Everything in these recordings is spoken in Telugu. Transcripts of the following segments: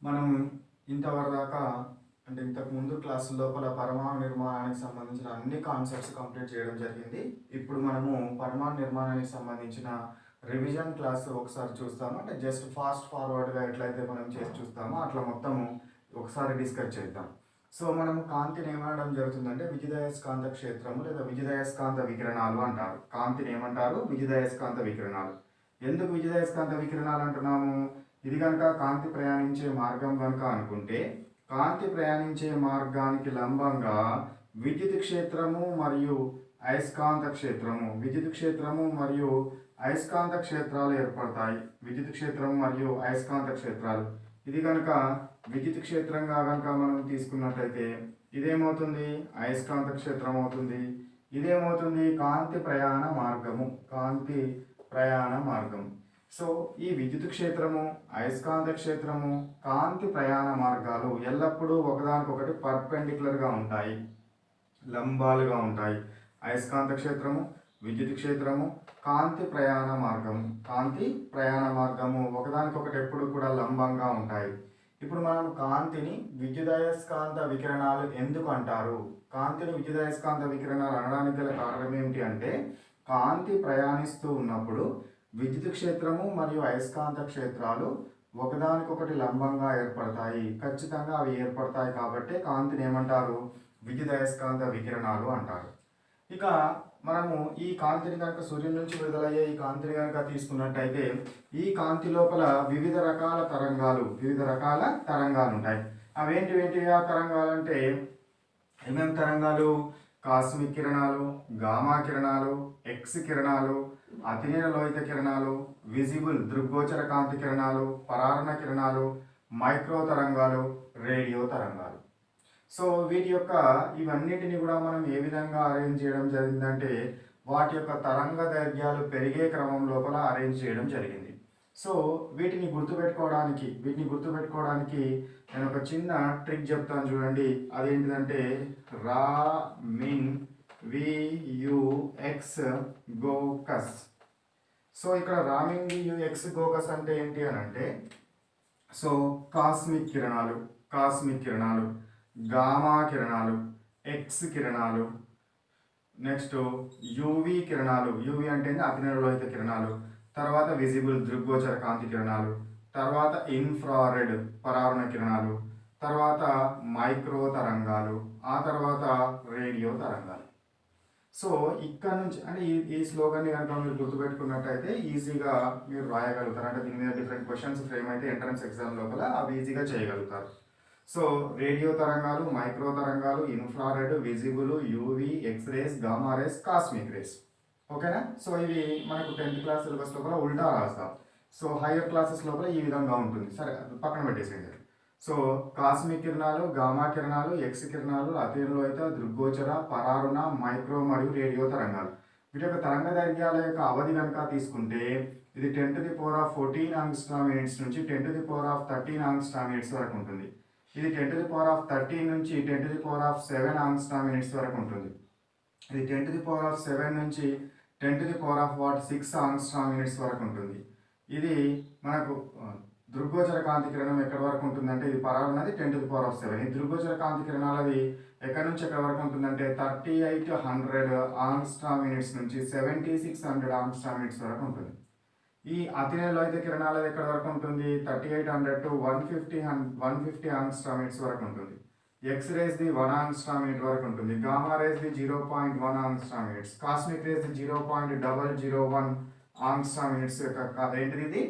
మనం ఇంతవరకు దాకా అంటే ఇంతకు ముందు క్లాసు లోపల పరమాణు నిర్మాణానికి సంబంధించిన అన్ని కాన్సెప్ట్స్ కంప్లీట్ చేయడం జరిగింది. ఇప్పుడు మనము పరమాణు నిర్మాణానికి సంబంధించిన రివిజన్ క్లాస్ ఒకసారి చూస్తాము. అంటే జస్ట్ ఫాస్ట్ ఫార్వర్డ్గా ఎట్లయితే మనం చేసి చూస్తామో అట్లా మొత్తము ఒకసారి డిస్కస్ చేద్దాం. సో మనము కాంతిని ఏమనడం జరుగుతుందంటే విద్యుదయస్కాంత క్షేత్రము లేదా విద్యుదయస్కాంత వికిరణాలు అంటారు. కాంతిని ఏమంటారు? విద్యుదయస్కాంత వికిరణాలు. ఎందుకు విద్యుదయస్కాంత వికిరణాలు అంటున్నాము? ఇది కనుక కాంతి ప్రయాణించే మార్గం కనుక అనుకుంటే కాంతి ప్రయాణించే మార్గానికి లంబంగా విద్యుత్ క్షేత్రము మరియు అయస్కాంత క్షేత్రము మరియు అయస్కాంత క్షేత్రాలు ఏర్పడతాయి. విద్యుత్ క్షేత్రం మరియు అయస్కాంత క్షేత్రాలు. ఇది కనుక విద్యుత్ క్షేత్రంగా కనుక మనం తీసుకున్నట్లయితే ఇదేమవుతుంది? అయస్కాంత క్షేత్రం అవుతుంది. ఇదేమవుతుంది? కాంతి ప్రయాణ మార్గం. సో ఈ విద్యుత్ క్షేత్రము, అయస్కాంత క్షేత్రము, కాంతి ప్రయాణ మార్గాలు ఎల్లప్పుడూ ఒకదానికొకటి పర్పెండిక్యులర్గా ఉంటాయి, లంబాలుగా ఉంటాయి. అయస్కాంత క్షేత్రము, విద్యుత్ క్షేత్రము, కాంతి ప్రయాణ మార్గము ఒకదానికొకటి ఎప్పుడు కూడా లంబంగా ఉంటాయి. ఇప్పుడు మనం కాంతిని విద్యుదయస్కాంత వికిరణాలు ఎందుకు అంటారు? కాంతిని విద్యుదయస్కాంత వికిరణాలు అనడానికి గల కారణం ఏమిటి అంటే కాంతి ప్రయాణిస్తూ ఉన్నప్పుడు విద్యుత్ క్షేత్రము మరియు అయస్కాంత క్షేత్రాలు ఒకదానికొకటి లంబంగా ఏర్పడతాయి. ఖచ్చితంగా అవి ఏర్పడతాయి కాబట్టి కాంతిని ఏమంటారు? విద్యుదయస్కాంత వికిరణాలు అంటారు. ఇక మనము ఈ కాంతిని కనుక సూర్యుని నుంచి విడుదలయ్యే ఈ కాంతిని కనుక తీసుకున్నట్టయితే ఈ కాంతి లోపల వివిధ రకాల తరంగాలు ఉంటాయి. అవేంటివి ఆ తరంగాలు అంటే ఏమేమి తరంగాలు? కాస్మిక్ కిరణాలు, గామా కిరణాలు, ఎక్స్ కిరణాలు, అతినీల లోహిత కిరణాలు, విజిబుల్ దృగ్గోచర కాంతి కిరణాలు, పరారుణ కిరణాలు, మైక్రో తరంగాలు, రేడియో తరంగాలు. సో వీటి యొక్క ఇవన్నిటిని కూడా మనం ఏ విధంగా అరేంజ్ చేయడం జరిగిందంటే వాటి యొక్క తరంగ దైర్ఘ్యాలు పెరిగే క్రమం లోపల అరేంజ్ చేయడం జరిగింది. సో వీటిని గుర్తుపెట్టుకోవడానికి నేను ఒక చిన్న ట్రిక్ చెప్తాను చూడండి. అదేంటిదంటే రామిన్ వియుఎక్స్ గోకస్. సో ఇక్కడ రామిన్ వియుఎక్స్ గోకస్ అంటే ఏంటి అని అంటే సో కాస్మిక్ కిరణాలు, గామా కిరణాలు, ఎక్స్ కిరణాలు, నెక్స్ట్ యూవి కిరణాలు, యూవి అంటే అతినీల లోహిత కిరణాలు, తర్వాత విజిబుల్ దృగ్గోచర కాంతి కిరణాలు, తర్వాత ఇన్ఫ్రారెడ్ పరారుణ కిరణాలు, తర్వాత మైక్రో తరంగాలు, ఆ తర్వాత రేడియో తరంగాలు. సో ఇక్కడ నుంచి అంటే ఈ స్లోగన్ని కనుక మీరు గుర్తుపెట్టుకున్నట్టయితే ఈజీగా మీరు రాయగలుగుతారు. అంటే దీని మీద డిఫరెంట్ క్వశ్చన్స్ ఫ్రేమ్ అయితే ఎంట్రన్స్ ఎగ్జామ్ లోపల అవి ఈజీగా చేయగలుగుతారు. సో రేడియో తరంగాలు, మైక్రో తరంగాలు, infrared, visible, UV, x-rays, gamma rays, cosmic rays. ఓకేనా? సో ఇవి మనకు 10th క్లాస్ సిలబస్ లోపల ఉల్టా రాస్తాం. సో హైయర్ క్లాసెస్ లోపల ఈ విధంగా ఉంటుంది. సరే పక్కన పెట్టేసేయండి. సో కాస్మిక్ కిరణాలు, గామా కిరణాలు, ఎక్స్ కిరణాలు, అతినీల లోహిత, దృగ్గోచర, పరారుణ, మైక్రో మరియు రేడియో తరంగాలు. వీటి యొక్క తరంగ దైర్ఘ్యాల యొక్క అవధి కనుక తీసుకుంటే ఇది 10⁻14 ఆంగ్స్ట్రామ్ యూనిట్స్ నుంచి 10⁻13 ఆంగ్స్ట్రామ్ యూనిట్స్ వరకు ఉంటుంది. ఇది 10⁻13 నుంచి 10⁻7 ఆంగ్స్ట్రామ్ యూనిట్స్ వరకు ఉంటుంది. ఇది 10⁻7 నుంచి 10⁻6 ఆంగ్స్ట్రామ్ యూనిట్స్ వరకు ఉంటుంది. ఇది మనకు దృగ్గోచర కాంతి కిరణం ఎక్కడి వరకు ఉంటుందంటే ఇది పరారున్నది 10⁻7. ఈ దృగ్గోచర కాంతి కిరణాలది ఎక్కడి నుంచి ఎక్కడి వరకు ఉంటుందంటే 3800 ఆంగ్స్ట్రామ్ యూనిట్స్ నుంచి 7600 ఆంగ్స్ట్రామ్ యూనిట్స్ వరకు ఉంటుంది. ఈ అతినీల లోహిత కిరణాలది ఎక్కడి వరకు ఉంటుంది? 3800 to 150 ఆంగ్స్ట్రామ్ యూనిట్స్ వరకు ఉంటుంది. ఎక్స్ రేస్ది 1 ఆంగ్స్ట్రామ్ యూనిట్ వరకు ఉంటుంది. గామా రేస్ది 0.1 ఆంగ్స్ట్రామ్ యూనిట్స్, కాస్మిక్ రేస్ది 0.001 ఆంగ్స్ట్రామ్ యూనిట్స్ యొక్క ఏంటిది? ఇది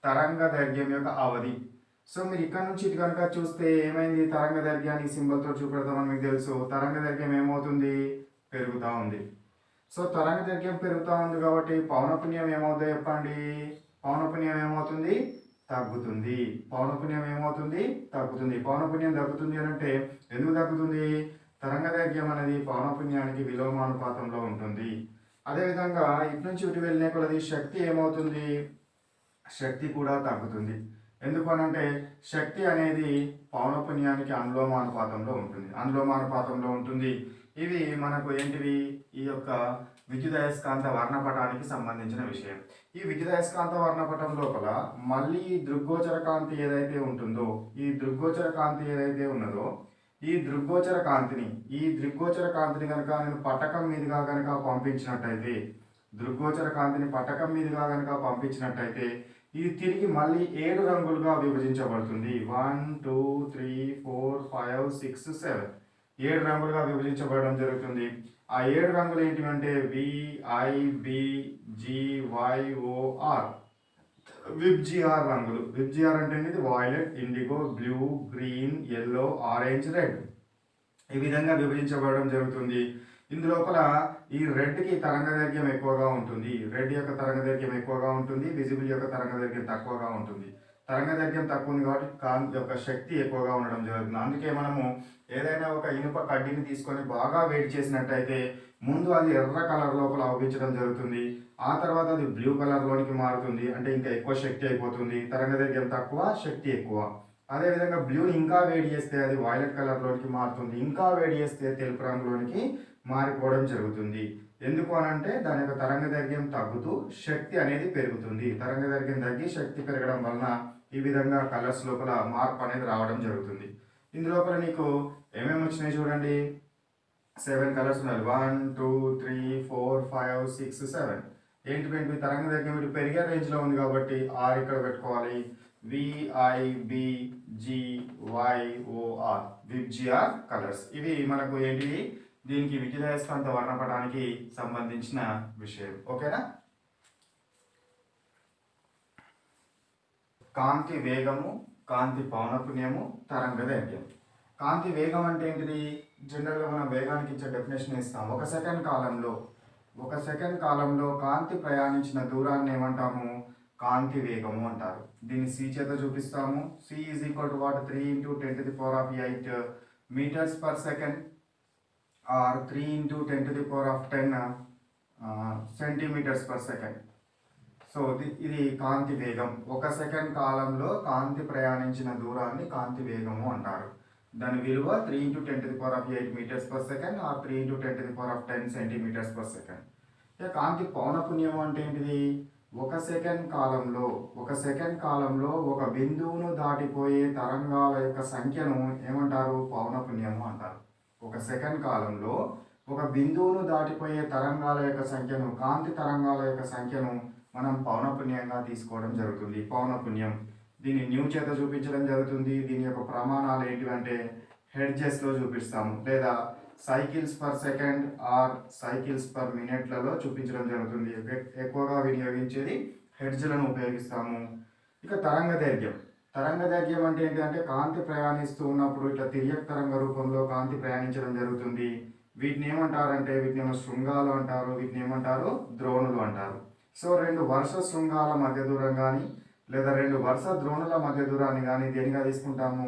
తరంగ దైర్ఘ్యం యొక్క అవధి. సో మీరు ఇక్కడ నుంచి ఇటు కనుక చూస్తే ఏమైంది? తరంగ దైర్ఘ్యాన్ని సింబల్తో చూపెడతామని మీకు తెలుసు. తరంగ దైర్ఘ్యం ఏమవుతుంది? పెరుగుతూ ఉంది. సో తరంగ దైర్ఘ్యం పెరుగుతూ ఉంది కాబట్టి పౌనఃపున్యం ఏమవుతుందో చెప్పండి. పౌనఃపున్యం ఏమవుతుంది? తగ్గుతుంది. పౌనఃపున్యం ఏమవుతుంది? తగ్గుతుంది. పౌనఃపున్యం తగ్గుతుంది అని అంటే ఎందుకు తగ్గుతుంది? తరంగ దైర్ఘ్యం అనేది పౌనఃపున్యానికి విలోమానుపాతంలో ఉంటుంది. అదేవిధంగా ఇటు నుంచి ఇటు వెళ్ళిన కొలది శక్తి ఏమవుతుంది? శక్తి కూడా తగ్గుతుంది. ఎందుకు అనంటే శక్తి అనేది పౌనఃపున్యానికి అనులోమానుపాతంలో ఉంటుంది. ఇవి మనకు ఏంటివి? ఈ యొక్క విద్యుదయస్కాంత వర్ణపటానికి సంబంధించిన విషయం. ఈ విద్యుదయస్కాంత వర్ణపటం లోపల మళ్ళీ ఈ దృగ్గోచర కాంతి ఏదైతే ఉంటుందో, ఈ దృగ్గోచర కాంతి ఏదైతే ఉన్నదో, ఈ దృగ్గోచర కాంతిని కనుక నేను పటకం మీదుగా కనుక పంపించినట్టయితే, ఇది తిరిగి మళ్ళీ 7 రంగులుగా విభజించబడుతుంది. 1 2 3 4 5 6 7 7 రంగులుగా విభజించబడడం జరుగుతుంది. ఆ 7 రంగులు ఏంటివంటే VIBGYOR, విబ్జిఆర్ రంగులు. విబ్జిఆర్ అంటే ఇది violet, IndiGo, blue, green, yellow, orange, red. ఈ విధంగా విభజించబడడం జరుగుతుంది. ఇందులోపల ఈ రెడ్కి తరంగదైర్ఘ్యం ఎక్కువగా ఉంటుంది, రెడ్ యొక్క తరంగదైర్ఘ్యం ఎక్కువగా ఉంటుంది, విజిబుల్ యొక్క తరంగదైర్ఘ్యం తక్కువగా ఉంటుంది. తరంగదైర్ఘ్యం తక్కువ ఉంది కాబట్టి కాంతి యొక్క శక్తి ఎక్కువగా ఉండడం జరుగుతుంది. అందుకే మనము ఏదైనా ఒక ఇనుప కడ్డీని తీసుకొని బాగా వేడి చేసినట్టయితే ముందు అది ఎర్ర కలర్ లోపల అవుపించడం జరుగుతుంది, ఆ తర్వాత అది బ్లూ కలర్లోనికి మారుతుంది, అంటే ఇంకా ఎక్కువ శక్తి అయిపోతుంది. తరంగదైర్ఘ్యం తక్కువ, శక్తి ఎక్కువ. అదేవిధంగా బ్లూని ఇంకా వేడి చేస్తే అది వైలెట్ కలర్లోనికి మారుతుంది, ఇంకా వేడి చేస్తే తెలుపు రంగులోనికి మారిపోవడం జరుగుతుంది. ఎందుకు అనంటే దాని యొక్క తరంగదైర్ఘ్యం తగ్గుతూ శక్తి అనేది పెరుగుతుంది. తరంగదైర్ఘ్యం తగ్గి శక్తి పెరగడం వలన ఈ విధంగా కలర్స్ లోపల మార్పు అనేది రావడం జరుగుతుంది. ఇందులోపల నీకు ఏమేమి వచ్చినాయి చూడండి. 7 కలర్స్ ఉన్నాయి. 1 2 3 4 5 6 7. ఏంటి తరంగదైర్ఘ్యం ఇటు పెరిగే రేంజ్లో ఉంది కాబట్టి R ఇక్కడ పెట్టుకోవాలి. VIBGYOR, VIBGYOR colours. ఇవి మనకు ఏంటివి, దీనికి విద్యుదయస్కాంత వర్ణపటానికి సంబంధించిన విషయం. ఓకేనా. కాంతి వేగము, కాంతి పౌనఃపున్యము, తరంగదైర్ఘ్యం. కాంతి వేగం అంటే ఏంటిది? జనరల్గా మనం వేగానికి ఇచ్చే డెఫినేషన్ ఇస్తాం. ఒక సెకండ్ కాలంలో కాంతి ప్రయాణించిన దూరాన్ని ఏమంటాము? కాంతి వేగము అంటారు. దీన్ని C చేత చూపిస్తాము. C is equal to what? 3 into 10 to the power of 8 meters per second or 3 into 10 to the power of 10 centimeters per second. So ఇది కాంతి వేగం. ఒక సెకండ్ కాలంలో కాంతి ప్రయాణించిన దూరాన్ని కాంతి వేగము అంటారు. దాని విలువ 3 into 10 to the power of 8 meters per second or 3 into 10 to the power of 10 centimeters per second. ఇక కాంతి పౌనఃపున్యం అంటే ఏంటిది? ఒక సెకండ్ కాలంలో ఒక బిందువును దాటిపోయే తరంగాల యొక్క సంఖ్యను ఏమంటారు? పౌనఃపున్యము అంటారు. ఒక సెకండ్ కాలంలో ఒక బిందువును దాటిపోయే తరంగాల యొక్క సంఖ్యను, కాంతి తరంగాల యొక్క సంఖ్యను మనం పౌనఃపున్యంగా తీసుకోవడం జరుగుతుంది. పౌనఃపున్యం దీన్ని న్యూ చేత చూపించడం జరుగుతుంది. దీని యొక్క ప్రమాణాలు ఏంటివంటే హెర్ట్జ్లో చూపిస్తాము, లేదా cycles per second or cycles per మినిట్లలో చూపించడం జరుగుతుంది. ఎక్కువగా వినియోగించేది హెర్ట్జ్లను ఉపయోగిస్తాము. ఇక తరంగదైర్ఘ్యం అంటే ఏంటంటే కాంతి ప్రయాణిస్తూ ఉన్నప్పుడు ఇట్లా తిర్యక్ తరంగ రూపంలో కాంతి ప్రయాణించడం జరుగుతుంది. వీటిని ఏమంటారంటే, వీటిని శృంగాలు అంటారు, వీటిని ఏమంటారు? ద్రోణులు అంటారు. సో 2 వరుస శృంగాల మధ్య దూరం కానీ లేదా 2 వరుస ద్రోణుల మధ్య దూరాన్ని కానీ దేనిగా తీసుకుంటాము?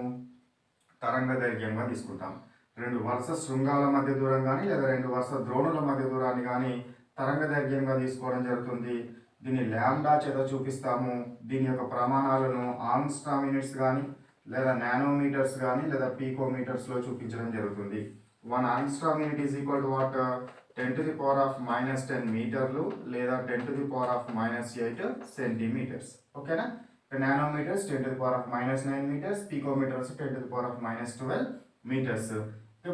తరంగదైర్ఘ్యంగా తీసుకుంటాము. 2 వరుస శృంగాల మధ్య దూరం కానీ లేదా 2 వరుస ద్రోణుల మధ్య దూరాన్ని కానీ తరంగదైర్ఘ్యంగా తీసుకోవడం జరుగుతుంది. దీన్ని లాంబ్డా చేత చూపిస్తాము. దీని యొక్క ప్రమాణాలను ఆంగ్స్ట్రామ్ యూనిట్స్ కానీ లేదా నానోమీటర్స్ కానీ లేదా పీకోమీటర్స్లో చూపించడం జరుగుతుంది. 1 angstrom unit is equal to what? 10 to the power of -10 మీటర్లు లేదా 10 to the power of -8 centimetres. ఓకేనా. Nanometres 10 to the power of -9 metres, picometres 10 to the power of -12 metres.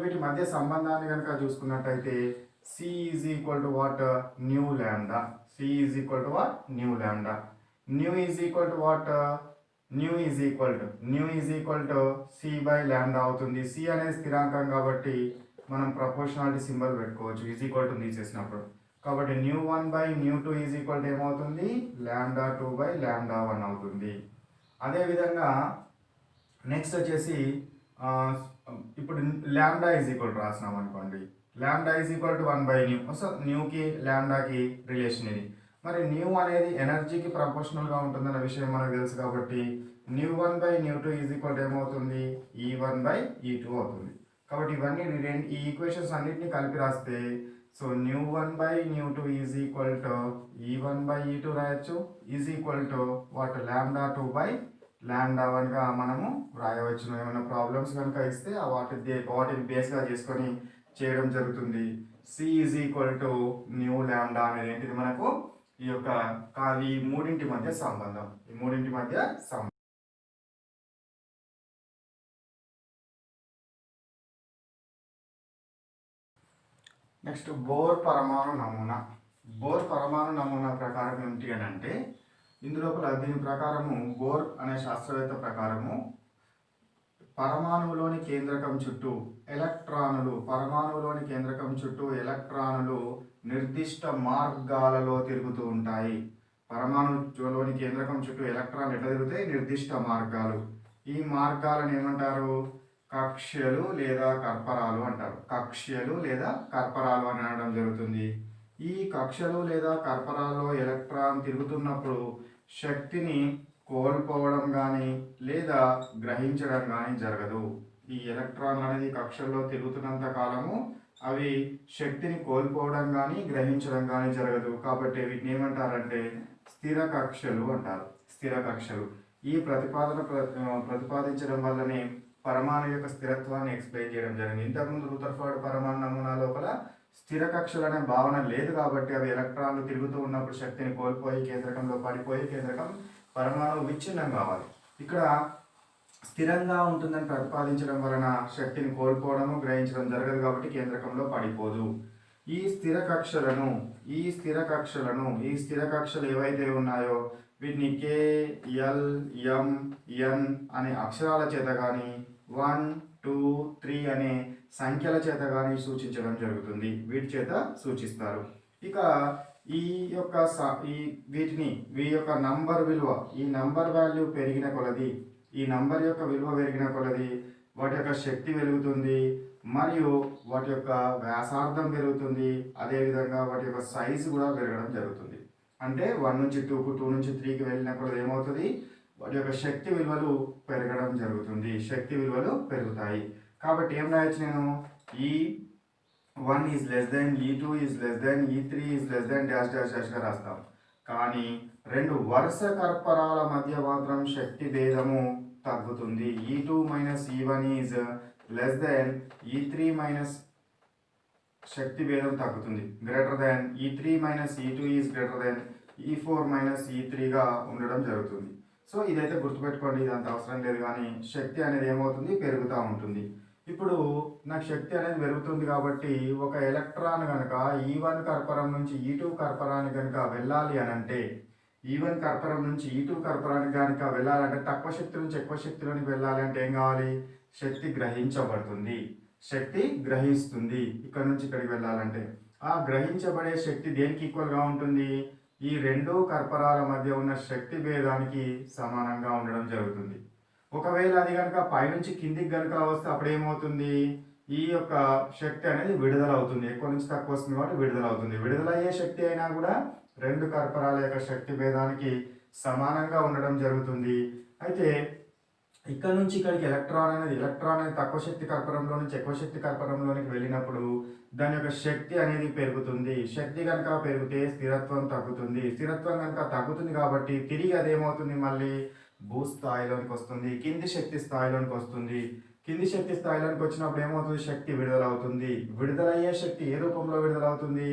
వీటి మధ్య సంబంధాన్ని కనుక చూసుకున్నట్టయితే C is equal to what? Nu lambda. C is equal to what? Nu lambda. Nu is equal to what? Nu is equal to C by lambda అవుతుంది. C అనేది స్థిరాంకం కాబట్టి మనం ప్రపోర్షనాలిటీ సింబల్ పెట్టుకోవచ్చు ఈజ్ ఈక్వల్ టు తీసేసినప్పుడు. కాబట్టి న్యూ1 బై న్యూ2 ఈజ్ ఈక్వల్ టు ఏమవుతుంది? λ2 బై λ1 అవుతుంది. అదేవిధంగా నెక్స్ట్ వచ్చేసి ఇప్పుడు లాంబ్డా ఈజ్ ఈక్వల్ టు రాసినాం అనుకోండి. Lambda is equal to 1 by nu. So న్యూకి లాంబ్డాకి రిలేషన్ ఇది. మరి న్యూ అనేది ఎనర్జీకి ప్రపోర్షనల్గా ఉంటుందన్న విషయం మనకు తెలుసు కాబట్టి న్యూ1 బై న్యూ2 ఈజ్ ఈక్వల్ టు ఏమవుతుంది? E1 బై E2 అవుతుంది. కాబట్టి ఇవన్నీ ఈ ఈక్వేషన్స్ అన్నిటిని కలిపి రాస్తే సో న్యూ1 బై న్యూ2 is equal to E1 by E2 రాయొచ్చు, is equal to what? λ2 by λ1గా మనము రాయవచ్చు. ఏమైనా ప్రాబ్లమ్స్ కనుక ఇస్తే వాటిని బేస్గా చేసుకొని చేయడం జరుగుతుంది. C is equal to nu lambda అనేది ఏంటిది మనకు ఈ యొక్క ఈ మూడింటి మధ్య సంబంధం. ఈ మూడింటి మధ్య సంబంధం. నెక్స్ట్ బోర్ పరమాణు నమూనా. బోర్ పరమాణు నమూనా ప్రకారం ఏమిటి అని అంటే ఇందులోపల దీని ప్రకారము బోర్ అనే శాస్త్రవేత్త ప్రకారము పరమాణువులోని కేంద్రకం చుట్టూ ఎలక్ట్రానులు నిర్దిష్ట మార్గాలలో తిరుగుతూ ఉంటాయి. పరమాణువులోని కేంద్రకం చుట్టూ ఎలక్ట్రాన్లు ఎట్లా తిరుగుతాయి? నిర్దిష్ట మార్గాలు. ఈ మార్గాలను ఏమంటారు? కక్ష్యలు లేదా కర్పరాలు అంటారు. కక్ష్యలు లేదా కర్పరాలు అని అనడం జరుగుతుంది. ఈ కక్ష్యలు లేదా కర్పరాల్లో ఎలక్ట్రాన్ తిరుగుతున్నప్పుడు శక్తిని కోల్పోవడం కానీ లేదా గ్రహించడం కానీ జరగదు. ఈ ఎలక్ట్రాన్లు అనేది కక్షల్లో తిరుగుతున్నంత కాలము అవి శక్తిని కోల్పోవడం కానీ గ్రహించడం కానీ జరగదు. కాబట్టి వీటిని ఏమంటారంటే స్థిర కక్షలు అంటారు. స్థిర కక్షలు. ఈ ప్రతిపాదించడం వల్లనే పరమాణు యొక్క స్థిరత్వాన్ని ఎక్స్ప్లెయిన్ చేయడం జరిగింది. ఇంతకుముందు రూథర్ఫర్డ్ పరమాణు నమూనా లోపల స్థిర కక్షలు అనే భావన లేదు కాబట్టి అవి ఎలక్ట్రాన్లు తిరుగుతూ ఉన్నప్పుడు శక్తిని కోల్పోయి కేంద్రకంలో పడిపోయి కేంద్రకం పరమాణు విచ్ఛిన్నం కావాలి. ఇక్కడ స్థిరంగా ఉంటుందని ప్రతిపాదించడం వలన శక్తిని కోల్పోవడము గ్రహించడం జరగదు కాబట్టి కేంద్రకంలో పడిపోదు. ఈ స్థిర కక్షలు ఏవైతే ఉన్నాయో వీటిని కే, ఎల్, ఎం, ఎన్ అనే అక్షరాల చేత కానీ 1, 2, 3 అనే సంఖ్యల చేత కానీ సూచించడం జరుగుతుంది. వీటి చేత సూచిస్తారు. ఇక ఈ యొక్క నంబర్ విలువ, ఈ నంబర్ వాల్యూ పెరిగిన కొలది, ఈ నంబర్ యొక్క విలువ పెరిగిన కొలది వాటి యొక్క శక్తి పెరుగుతుంది మరియు వాటి యొక్క వ్యాసార్థం పెరుగుతుంది. అదేవిధంగా వాటి యొక్క సైజు కూడా పెరగడం జరుగుతుంది. అంటే 1 నుంచి 2కు 2 నుంచి 3కి వెళ్ళిన కొలది ఏమవుతుంది? వాటి యొక్క శక్తి విలువలు పెరగడం జరుగుతుంది. శక్తి విలువలు పెరుగుతాయి. కాబట్టి ఏం రాయొచ్చు నేను? E1 is less than, E2 is less than, E3 is less than dash dash డాష్గా రాస్తాం. కానీ రెండు వరుస కర్పరాల మధ్య మాత్రం శక్తి భేదము తగ్గుతుంది. E2 minus E1 is less than E3 minus శక్తి భేదం తగ్గుతుంది. Greater than E3 minus E2 is greater than E4 minus E3గా ఉండడం జరుగుతుంది. సో ఇదైతే గుర్తుపెట్టుకోండి, ఇది అంత అవసరం లేదు. కానీ శక్తి అనేది ఏమవుతుంది? పెరుగుతూ ఉంటుంది. ఇప్పుడు నాకు శక్తి అనేది పెరుగుతుంది కాబట్టి ఒక ఎలక్ట్రాన్ కనుక E1 కర్పరం నుంచి E2 కర్పరానికి కనుక వెళ్ళాలి అని అంటే, E1 కర్పరం నుంచి E2 కర్పరానికి కనుక వెళ్ళాలంటే తక్కువ శక్తి నుంచి ఎక్కువ శక్తిలోనికి వెళ్ళాలి అంటే ఏం కావాలి? శక్తి గ్రహించబడుతుంది. శక్తి గ్రహిస్తుంది. ఇక్కడ నుంచి ఇక్కడికి వెళ్ళాలంటే ఆ గ్రహించబడే శక్తి దేనికి ఈక్వల్గా ఉంటుంది? ఈ రెండు కర్పరాల మధ్య ఉన్న శక్తి భేదానికి సమానంగా ఉండడం జరుగుతుంది. ఒకవేళ అది కనుక పైనుంచి కిందికి కనుక వస్తే అప్పుడు ఏమవుతుంది? ఈ యొక్క శక్తి అనేది విడుదల అవుతుంది. ఎక్కువ నుంచి తక్కువ వస్తుంది కాబట్టి విడుదల అవుతుంది. విడుదలయ్యే శక్తి అయినా కూడా రెండు కర్పరాల యొక్క శక్తి భేదానికి సమానంగా ఉండడం జరుగుతుంది. అయితే ఇక్కడ నుంచి ఇక్కడికి ఎలక్ట్రాన్ అనేది తక్కువ శక్తి కర్పరంలో నుంచి ఎక్కువ శక్తి కర్పరంలోనికి వెళ్ళినప్పుడు దాని యొక్క శక్తి అనేది పెరుగుతుంది. శక్తి కనుక పెరిగితే స్థిరత్వం తగ్గుతుంది. స్థిరత్వం కనుక తగ్గుతుంది కాబట్టి తిరిగి అదేమవుతుంది? మళ్ళీ భూస్థాయిలోనికి వస్తుంది, కింది శక్తి స్థాయిలోనికి వస్తుంది. కింది శక్తి స్థాయిలోనికి వచ్చినప్పుడు ఏమవుతుంది? శక్తి విడుదలవుతుంది. విడుదలయ్యే శక్తి ఏ రూపంలో విడుదలవుతుంది?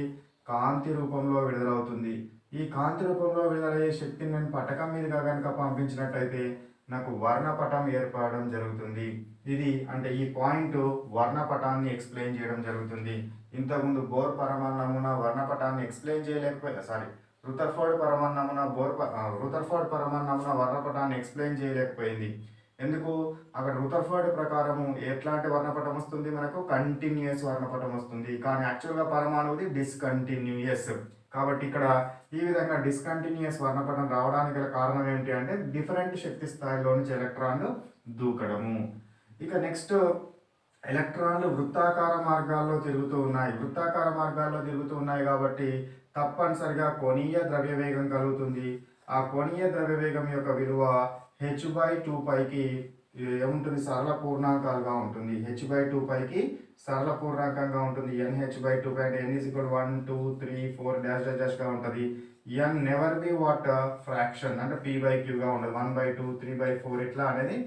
కాంతి రూపంలో విడుదలవుతుంది. ఈ కాంతి రూపంలో విడుదలయ్యే శక్తిని నేను పటకం మీదుగా కనుక పంపించినట్టయితే నాకు వర్ణపటం ఏర్పడడం జరుగుతుంది. ఇది అంటే ఈ పాయింట్ వర్ణపటాన్ని ఎక్స్ప్లెయిన్ చేయడం జరుగుతుంది. ఇంతకుముందు బోర్ పరమాణు నమూనా వర్ణపటాన్ని ఎక్స్ప్లెయిన్ రూథర్ఫర్డ్ పరమాణు నమూనా వర్ణపటాన్ని ఎక్స్ప్లెయిన్ చేయలేకపోయింది. ఎందుకు? అక్కడ రూథర్ఫర్డ్ ప్రకారము ఎట్లాంటి వర్ణపటం వస్తుంది? మనకు కంటిన్యూస్ వర్ణపటం వస్తుంది. కానీ యాక్చువల్గా పరమాణువుది డిస్కంటిన్యూయస్. కాబట్టి ఇక్కడ ఈ విధంగా డిస్కంటిన్యూయస్ వర్ణపటం రావడానికి గల కారణం ఏమిటి అంటే డిఫరెంట్ శక్తి స్థాయిలో నుంచి ఎలక్ట్రాన్లు దూకడము. ఇక నెక్స్ట్, ఎలక్ట్రాన్లు వృత్తాకార మార్గాల్లో తిరుగుతూ ఉన్నాయి కాబట్టి తప్పనిసరిగా కోణీయ ద్రవ్యవేగం కలుగుతుంది. ఆ కోణీయ ద్రవ్యవేగం యొక్క విలువ h/2πకి ఏముంటుంది? సరళ పూర్ణాంకాలుగా ఉంటుంది. h/2πకి సరళ పూర్ణాంకంగా ఉంటుంది. nh/2π అంటే n = 1, 2, 3, 4 డాష్ డాష్ డాష్గా ఉంటుంది. n నెవర్ బి ఫ్రాక్షన్ అంటే p/q గా ఉండదు. 1/2, 3/4 ఇట్లా అనేది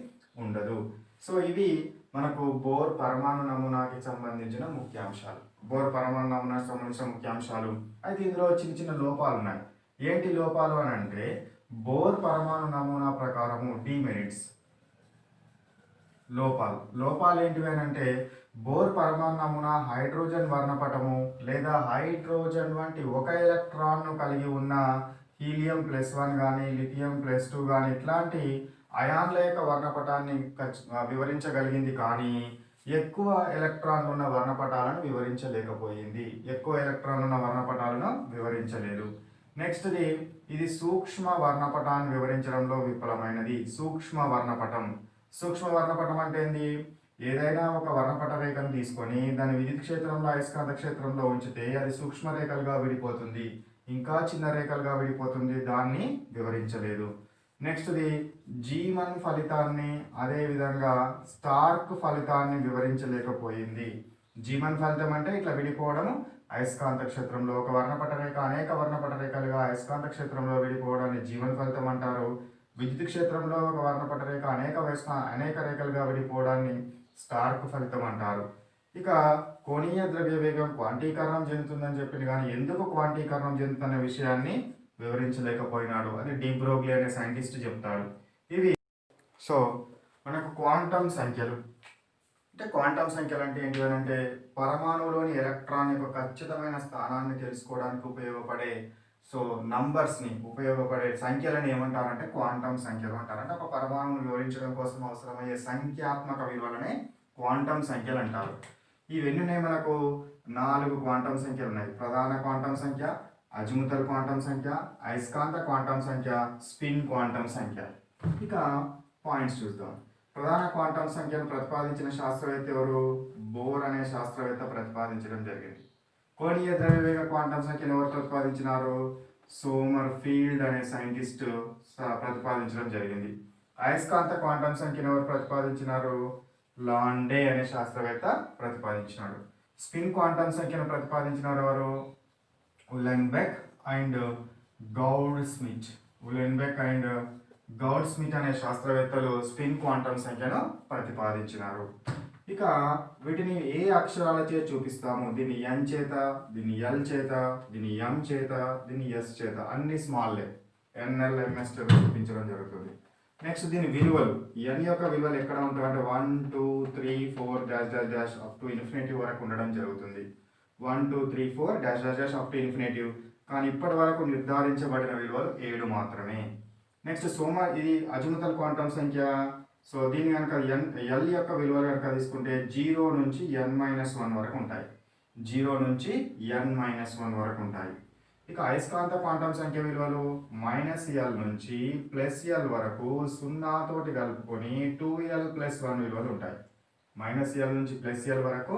ఉండదు. సో ఇవి మనకు బోర్ పరమాణు నమూనాకి సంబంధించిన ముఖ్యాంశాలు. బోర్ పరమాణు నమూనాకి సంబంధించిన ముఖ్యాంశాలు. అయితే ఇందులో చిన్న చిన్న లోపాలు ఉన్నాయి. ఏంటి లోపాలు అని అంటే, బోర్ పరమాణు నమూనా ప్రకారము డిమెరిట్స్, లోపాలు ఏంటివి అని అంటే, బోర్ పరమాణు నమూనా హైడ్రోజన్ వర్ణపటము లేదా హైడ్రోజన్ వంటి ఒక ఎలక్ట్రాన్ను కలిగి ఉన్న హీలియం +1 కానీ లిథియం +2 కానీ ఇట్లాంటి అయాన్ల యొక్క వర్ణపటాన్ని వివరించగలిగింది, కానీ ఎక్కువ ఎలక్ట్రాన్లు ఉన్న వర్ణపటాలను వివరించలేదు. నెక్స్ట్ది, ఇది సూక్ష్మ వర్ణపటాన్ని వివరించడంలో విఫలమైనది. సూక్ష్మ వర్ణపటం అంటే ఏంది? ఏదైనా ఒక వర్ణపట రేఖను తీసుకొని దాని విద్యుత్ క్షేత్రంలో అయస్కాంత క్షేత్రంలో ఉంచితే అది సూక్ష్మ రేఖలుగా విడిపోతుంది, ఇంకా చిన్న రేఖలుగా విడిపోతుంది. దాన్ని వివరించలేదు. నెక్స్ట్ది, జీమన్ ఫలితాన్ని అదేవిధంగా స్టార్క్ ఫలితాన్ని వివరించలేకపోయింది. జీమన్ ఫలితం అంటే ఇట్లా విడిపోవడం, అయస్కాంత క్షేత్రంలో ఒక వర్ణపట రేఖ అనేక వర్ణపట రేఖలుగా అయస్కాంత క్షేత్రంలో విడిపోవడాన్ని జీమన్ ఫలితం అంటారు. విద్యుత్ క్షేత్రంలో ఒక వర్ణపట రేఖ అనేక రేఖలుగా విడిపోవడాన్ని స్టార్క్ ఫలితం అంటారు. ఇక కోణీయ ద్రవ్య వేగం క్వాంటీకరణం చెందుతుందని చెప్పింది, కానీ ఎందుకు క్వాంటీకరణం చెందుతున్న విషయాన్ని వివరించలేకపోయినాడు. అది డి బ్రోగ్లీ అనే సైంటిస్ట్ చెప్తాడు. ఇవి సో మనకు క్వాంటం సంఖ్యలు అంటే ఏంటి అంటే, పరమాణువులోని ఎలక్ట్రాన్ యొక్క ఖచ్చితమైన స్థానాన్ని తెలుసుకోవడానికి ఉపయోగపడే ఉపయోగపడే సంఖ్యలను ఏమంటారంటే క్వాంటం సంఖ్యలు అంటారు. అంటే ఒక పరమాణువును వివరించడం కోసం అవసరమయ్యే సంఖ్యాత్మక విలువలనే క్వాంటం సంఖ్యలు అంటారు. ఇవన్నీ ఉన్నాయి, మనకు 4 క్వాంటం సంఖ్యలు ఉన్నాయి. ప్రధాన క్వాంటం సంఖ్య, అజిముతల్ క్వాంటం సంఖ్య, అయస్కాంత క్వాంటం సంఖ్య, స్పిన్ క్వాంటం సంఖ్య. ఇక పాయింట్స్ చూద్దాం. ప్రధాన క్వాంటం సంఖ్యను ప్రతిపాదించిన శాస్త్రవేత్త ఎవరు? బోర్ అనే శాస్త్రవేత్త ప్రతిపాదించడం జరిగింది. కోణీయ ద్రవ్యవేగ క్వాంటం సంఖ్యను ఎవరు ప్రతిపాదించినారు? సోమర్ఫీల్డ్ అనే సైంటిస్ట్ ప్రతిపాదించడం జరిగింది. అయస్కాంత క్వాంటం సంఖ్యను ఎవరు ప్రతిపాదించినారు? లాండే అనే శాస్త్రవేత్త ప్రతిపాదించినాడు. స్పిన్ క్వాంటం సంఖ్యను ప్రతిపాదించినారు ఎవరు? ఉలెన్బెక్ అండ్ గౌడ్ స్మిత్ అనే శాస్త్రవేత్తలు స్పిన్ క్వాంటం సంఖ్యను ప్రతిపాదించినారు. ఇక వీటిని ఏ అక్షరాలచే చూపిస్తాము? దీన్ని ఎన్ చేత, దీన్ని ఎల్ చేత, దీన్ని ఎం చేత, దీన్ని ఎస్ చేత, అన్ని స్మాల్లే ఎన్ఎల్ ఎంఎస్ చేత చూపించడం జరుగుతుంది. నెక్స్ట్ దీని విలువలు, ఎన్ యొక్క విలువలు ఎక్కడ ఉంటాయంటే 1 2 3 4 dash dash dash up to infinity వరకు ఉండడం జరుగుతుంది. 1 2 3 4 dash dash dash up to infinity. కానీ ఇప్పటి వరకు నిర్ధారించబడిన విలువలు 7 మాత్రమే. నెక్స్ట్ ఇది అజిముతల్ క్వాంటం సంఖ్య. సో దీన్ని కనుక ఎల్ యొక్క విలువలు కనుక తీసుకుంటే 0 నుంచి n-1 వరకు ఉంటాయి. 0 నుంచి n-1 వరకు ఉంటాయి. ఇక అయస్కాంత క్వాంటం సంఖ్య విలువలు -l నుంచి +l వరకు 0 తోటి కలుపుకొని 2l+1 విలువలు ఉంటాయి. -l నుంచి +l వరకు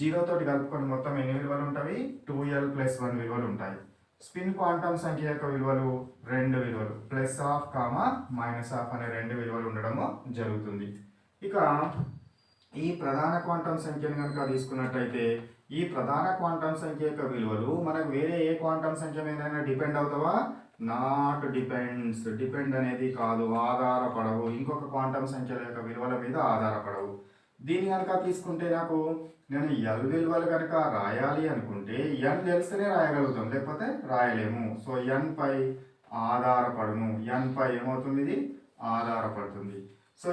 0 తోటి కలుపుకొని మొత్తం ఎన్ని విలువలు ఉంటాయి? 2l+1 విలువలు ఉంటాయి. స్పిన్ క్వాంటం సంఖ్య యొక్క విలువలు 2 విలువలు, +, -, అనే 2 విలువలు ఉండడము జరుగుతుంది. ఇక ఈ ప్రధాన క్వాంటం సంఖ్యను కనుక తీసుకున్నట్టయితే, ఈ ప్రధాన క్వాంటం సంఖ్య యొక్క విలువలు మనకు వేరే ఏ క్వాంటం సంఖ్య మీద డిపెండ్ అవుతావా? Not depends. డిపెండ్ అనేది కాదు, ఆధారపడవు. ఇంకొక క్వాంటం సంఖ్యల యొక్క విలువల మీద ఆధారపడవు. దీన్ని కనుక తీసుకుంటే నేను ఎల్ విలువలు కనుక రాయాలి అనుకుంటే ఎన్ తెలిస్తేనే రాయగలుగుతాం, లేకపోతే రాయలేము. సో ఎన్ పై ఆధారపడము. ఎన్ పై ఏమవుతుంది? ఇది ఆధారపడుతుంది. సో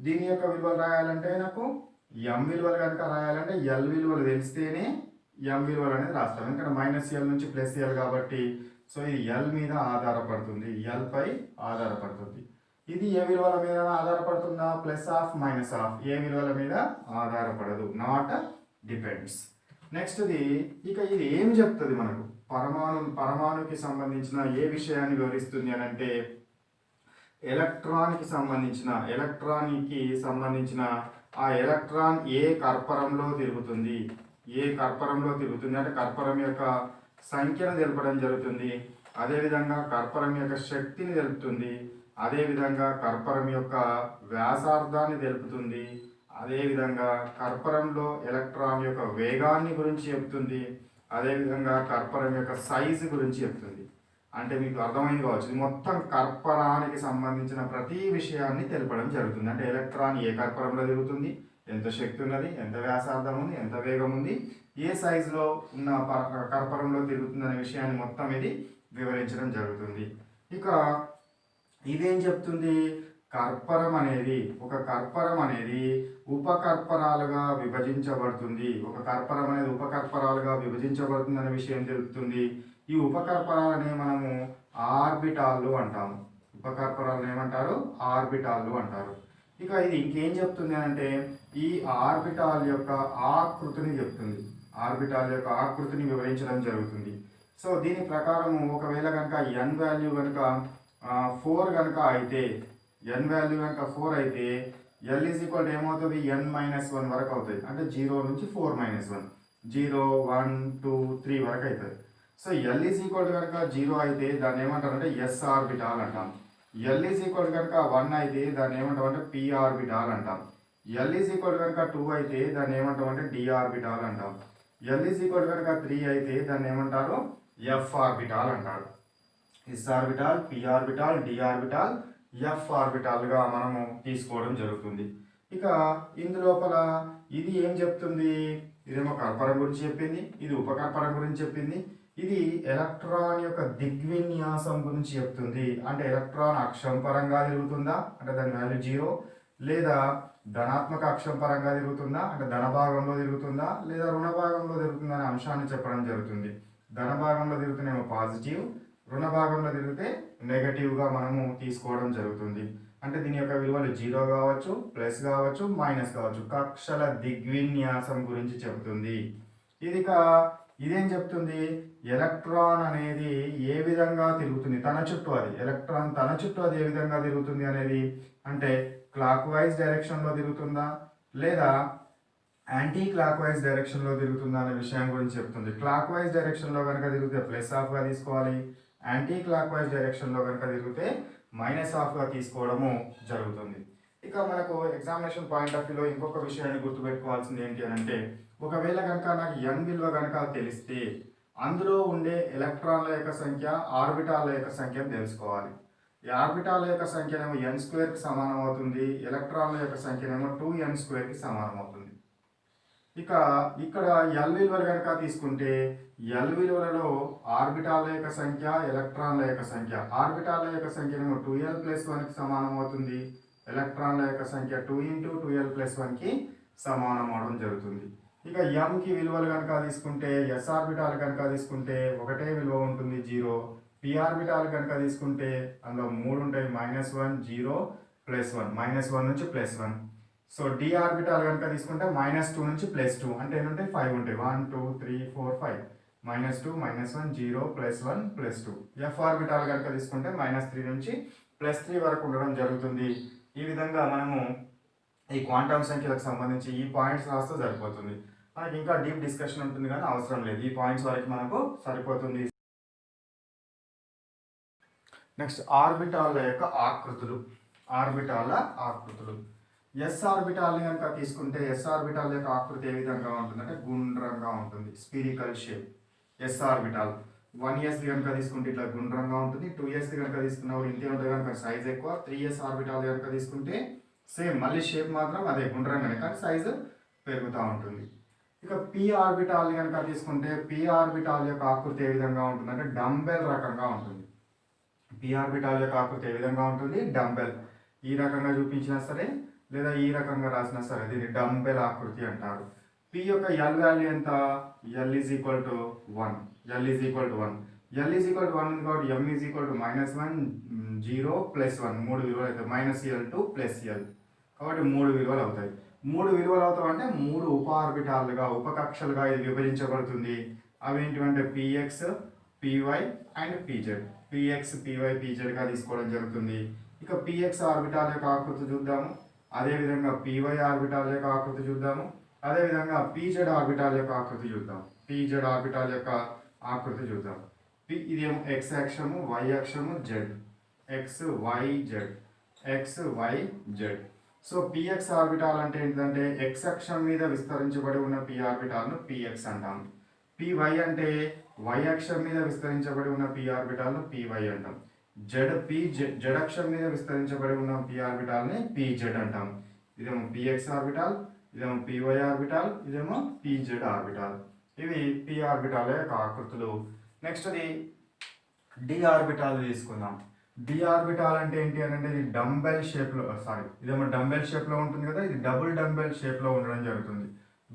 దీని యొక్క విలువలు రాయాలంటే నాకు ఎం విలువలు కనుక రాయాలంటే ఎల్ విలువలు తెలిస్తేనే ఎం విలువలు అనేది రాస్తాం. ఇక్కడ -l నుంచి +l కాబట్టి సో ఇది ఎల్ మీద ఆధారపడుతుంది, ఎల్ పై ఆధారపడుతుంది. ఇది ఏ విలువల మీద ఆధారపడుతుందా? +, ఏ విలువల మీద ఆధారపడదు, నాట్ డిపెండ్స్. నెక్స్ట్ ఇది ఏం చెప్తుంది మనకు? పరమాణుకి సంబంధించిన ఏ విషయాన్ని వివరిస్తుంది అని అంటే, ఎలక్ట్రాన్కి సంబంధించిన ఆ ఎలక్ట్రాన్ ఏ కర్పరంలో తిరుగుతుంది అంటే కర్పరం యొక్క సంఖ్యను తెలపడం జరుగుతుంది. అదేవిధంగా కర్పరం యొక్క శక్తిని తెలుపుతుంది. అదేవిధంగా కర్పరం యొక్క వ్యాసార్థాన్ని తెలుపుతుంది. అదేవిధంగా కర్పరంలో ఎలక్ట్రాన్ యొక్క వేగాన్ని గురించి చెప్తుంది. అదేవిధంగా కర్పరం యొక్క సైజు గురించి చెప్తుంది. అంటే మీకు అర్థమైంది కావచ్చు. ఇది మొత్తం కర్పరానికి సంబంధించిన ప్రతి విషయాన్ని తెలపడం జరుగుతుంది. అంటే ఎలక్ట్రాన్ ఏ కర్పరంలో తిరుగుతుంది, ఎంత శక్తి ఉన్నది, ఎంత వ్యాసార్థం ఉంది, ఎంత వేగం ఉంది, ఏ సైజులో ఉన్న కర్పరంలో తిరుగుతుంది అనే విషయాన్ని మొత్తం ఇది వివరించడం జరుగుతుంది. ఇక ఇదేం చెప్తుంది, కర్పరం అనేది ఉపకర్పరాలుగా విభజించబడుతుంది. ఒక కర్పరం అనేది ఉపకర్పరాలుగా విభజించబడుతుంది అనే విషయం తెలుపుతుంది. ఈ ఉపకర్పరాలని మనము ఆర్బిటాల్లు అంటాము. ఉపకర్పరాలను ఏమంటారు, ఆర్బిటాల్లు అంటారు. ఇక ఇది ఇంకేం చెప్తుంది అంటే ఈ ఆర్బిటాల్ యొక్క ఆకృతిని చెప్తుంది. ఆర్బిటాల్ యొక్క ఆకృతిని వివరించడం జరుగుతుంది. సో దీని ప్రకారం ఒకవేళ కనుక ఎన్ వాల్యూ కనుక 4 కనుక అయితే, ఎన్ వాల్యూ కనుక 4 అయితే ఎల్ ఈజ్ ఈక్వల్ ఏమవుతుంది, n-1 వరకు అవుతుంది. అంటే 0 నుంచి 4-1, 0 1 2 3 వరకు అవుతుంది. సో ఎల్ ఈజ్ ఈక్వల్ కనుక 0 అయితే దాన్ని ఏమంటారు అంటే ఎస్ ఆర్బిటాల్ అంటాం. ఎల్ ఈజ్ ఈక్వల్ కనుక 1 అయితే దాన్ని ఏమంటాం అంటే పి ఆర్బిటాల్ అంటాం. ఎల్ ఈజ్ ఈక్వల్ కనుక 2 అయితే దాన్ని ఏమంటాం అంటే డి ఆర్బిటాల్ అంటాం. ఎల్ ఈజ్ ఈక్వల్ కనుక 3 అయితే దాన్ని ఏమంటారు, ఎఫ్ ఆర్బిటాల్ అంటారు. S orbital, p orbital, d orbital, f ఆర్బిటాల్గా మనము తీసుకోవడం జరుగుతుంది. ఇక ఇందులోపల ఇది ఏం చెప్తుంది, ఇదేమో కర్పరం గురించి చెప్పింది, ఇది ఉపకర్పరం గురించి చెప్పింది, ఇది ఎలక్ట్రాన్ యొక్క దిగ్విన్యాసం గురించి చెప్తుంది. అంటే ఎలక్ట్రాన్ అక్షం పరంగా తిరుగుతుందా అంటే దాని వాల్యూ 0, లేదా ధనాత్మక అక్షం పరంగా తిరుగుతుందా అంటే ధన భాగంలో తిరుగుతుందా, లేదా రుణ భాగంలో తిరుగుతుందా అనే అంశాన్ని చెప్పడం జరుగుతుంది. ధన భాగంలో తిరుగుతూనేమో పాజిటివ్, రుణ భాగంలో తిరిగితే నెగటివ్గా మనము తీసుకోవడం జరుగుతుంది. అంటే దీని యొక్క విలువలు 0 కావచ్చు, ప్లస్ కావచ్చు, మైనస్ కావచ్చు. కక్షల దిగ్విన్యాసం గురించి చెబుతుంది. ఇదేం చెప్తుంది, ఎలక్ట్రాన్ అనేది ఏ విధంగా తిరుగుతుంది తన చుట్టూ, ఎలక్ట్రాన్ తన చుట్టూ అది ఏ విధంగా తిరుగుతుంది అనేది, అంటే క్లాక్ వైజ్ డైరెక్షన్లో తిరుగుతుందా లేదా యాంటీ క్లాక్ వైజ్ డైరెక్షన్లో తిరుగుతుందా అనే విషయం గురించి చెప్తుంది. క్లాక్ వైజ్ డైరెక్షన్లో కనుక తిరిగితే ప్లస్ హాఫ్గా తీసుకోవాలి, యాంటీ క్లాక్ వైజ్ డైరెక్షన్లో కనుక తిరిగితే మైనస్ హాఫ్గా తీసుకోవడము జరుగుతుంది. ఇక మనకు ఎగ్జామినేషన్ పాయింట్ ఆఫ్ వ్యూలో ఇంకొక విషయాన్ని గుర్తుపెట్టుకోవాల్సింది ఏంటి అని అంటే, ఒకవేళ కనుక నాకు ఎన్ విలువ కనుక తెలిస్తే అందులో ఉండే ఎలక్ట్రాన్ల యొక్క సంఖ్య, ఆర్బిటాల యొక్క సంఖ్యను తెలుసుకోవాలి. ఈ ఆర్బిటాల యొక్క సంఖ్యనేమో n² సమానం అవుతుంది, ఎలక్ట్రాన్ల యొక్క సంఖ్యనేమో 2n² సమానం అవుతుంది. ఇక ఇక్కడ ఎల్ విలువలు కనుక తీసుకుంటే ఎల్ విలువలలో ఆర్బిటాల యొక్క సంఖ్య, ఎలక్ట్రాన్ల యొక్క సంఖ్య, ఆర్బిటాల యొక్క సంఖ్యనేమో 2l+1కి సమానం అవుతుంది, ఎలక్ట్రాన్ల యొక్క సంఖ్య 2 × 2l+1కి సమానం అవడం జరుగుతుంది. ఇక ఎంకి విలువలు కనుక తీసుకుంటే ఎస్ ఆర్బిటాల్ కనుక తీసుకుంటే ఒకటే విలువ ఉంటుంది 0, పి ఆర్బిటాల్ కనుక తీసుకుంటే అందులో 3 ఉంటాయి, -1 0 +1, -1 నుంచి +1. సో డి ఆర్బిటాల్ కనుక తీసుకుంటే -2 నుంచి +2, అంటే ఏంటంటే 5 ఉంటాయి, 1 2 3 4 5, -2 -1 0 +1 +2. ఎఫ్ ఆర్బిటాల్ కనుక తీసుకుంటే -3 నుంచి +3 వరకు ఉండడం జరుగుతుంది. ఈ విధంగా మనము ఈ క్వాంటమ్ సంఖ్యలకు సంబంధించి ఈ పాయింట్స్ రాస్తే సరిపోతుంది. మనకి ఇంకా డీప్ డిస్కషన్ ఉంటుంది కానీ అవసరం లేదు, ఈ పాయింట్స్ వరకు మనకు సరిపోతుంది. నెక్స్ట్ ఆర్బిటాల యొక్క ఆకృతులు. ఎస్ ఆర్బిటాల్ని కనుక తీసుకుంటే ఎస్ ఆర్బిటాల్ యొక్క ఆకృతి ఏ విధంగా ఉంటుందంటే గుండ్రంగా ఉంటుంది, spherical shape. Yes orbital 1s కనుక తీసుకుంటే ఇట్లా గుండ్రంగా ఉంటుంది, 2s కనుక తీసుకున్నప్పుడు ఇంతే ఉంటుంది కనుక సైజ్ ఎక్కువ, 3s ఆర్బిటాల్ కనుక తీసుకుంటే సేమ్ మళ్ళీ షేప్ మాత్రం అదే గుండ్రంగానే కానీ సైజు పెరుగుతూ ఉంటుంది. ఇక పి ఆర్బిటాల్ కనుక తీసుకుంటే పి ఆర్బిటాల్ యొక్క ఆకృతి ఏ విధంగా ఉంటుందంటే డంబెల్ రకంగా ఉంటుంది. పి ఆర్బిటాల్ యొక్క ఆకృతి ఏ విధంగా ఉంటుంది, డంబెల్. ఈ రకంగా చూపించినా సరే లేదా ఈ రకంగా రాసినా సరే దీన్ని డంబెల్ ఆకృతి అంటారు. పి యొక్క ఎల్ వాల్యూ ఎంత, L is equal to 1, L is equal to 1 ఉంది కాబట్టి ఎం ఈజ్ ఈక్వల్ టు -1 0 +1, 3 విలువలు అవుతాయి, -L2 +L కాబట్టి 3 విలువలు అవుతాయి. 3 విలువలు అవుతాయి అంటే 3 ఉప ఆర్బిటాలుగా, ఉపకక్షలుగా ఇది విభజించబడుతుంది. అవి ఏంటివంటే p x, p y and p z. P x p y పిజెడ్గా తీసుకోవడం జరుగుతుంది. ఇక పిఎక్స్ ఆర్బిటాల్ యొక్క ఆకృతి చూద్దాము, అదేవిధంగా పివై ఆర్బిటాల్ యొక్క ఆకృతి చూద్దాము, అదేవిధంగా పిజెడ్ ఆర్బిటాల్ యొక్క ఆకృతి చూద్దాం. పిజెడ్ ఆర్బిటాల్ యొక్క ఆకృతి చూద్దాం. ఇదేమో ఎక్స్ అక్షము, వై అక్షము, z, x y z, x y z. So p x orbital అంటే ఏంటంటే ఎక్స్ అక్షం మీద విస్తరించబడి ఉన్న పి ఆర్బిటాల్ను పిఎక్స్ అంటాము. పివై అంటే y అక్షం మీద విస్తరించబడి ఉన్న p ఆర్బిటాల్ను py అంటాం. z అక్షం మీద విస్తరించబడి ఉన్న p ఆర్బిటాల్ని pz అంటాం. ఇదేమో px ఆర్బిటాల్, ఇదేమో py ఆర్బిటాల్, ఇదేమో pz ఆర్బిటాల్. ఇవి p ఆర్బిటాల్ యొక్క ఆకృతులు. నెక్స్ట్ అది d ఆర్బిటాల్ తీసుకుందాం. d ఆర్బిటాల్ అంటే ఏంటి అని అంటే ఇది డంబెల్ షేప్లో, ఇదేమో డంబెల్ షేప్లో ఉంటుంది కదా, ఇది డబుల్ డంబెల్ షేప్లో ఉండడం జరుగుతుంది.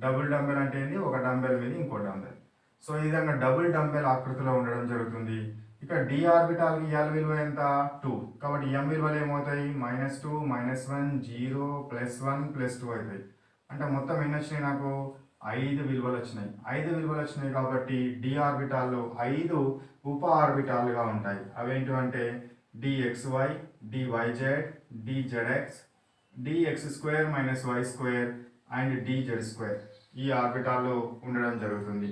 డబుల్ డంబెల్ అంటే ఏంటి, ఒక డంబెల్ మీద ఇంకో డంబెల్. సో ఈ విధంగా డబుల్ డంబెల్ ఆకృతిలో ఉండడం జరుగుతుంది. ఇక్కడ d ఆర్బిటాల్కి l విలువ ఎంత 2, కాబట్టి m విలువలు ఏమవుతాయి -2 -1 0 +1 +2 అవుతాయి. అంటే మొత్తం ఎన్ని వచ్చినాయి నాకు 5 విలువలు వచ్చినాయి. 5 విలువలు వచ్చినాయి కాబట్టి d ఆర్బిటాల్లో 5 ఉప ఆర్బిటాలుగా ఉంటాయి. అవేంటివంటే dxy, dyz, dzx, dx² - y² and dz². ఈ ఆర్బిటాల్లో ఉండడం జరుగుతుంది.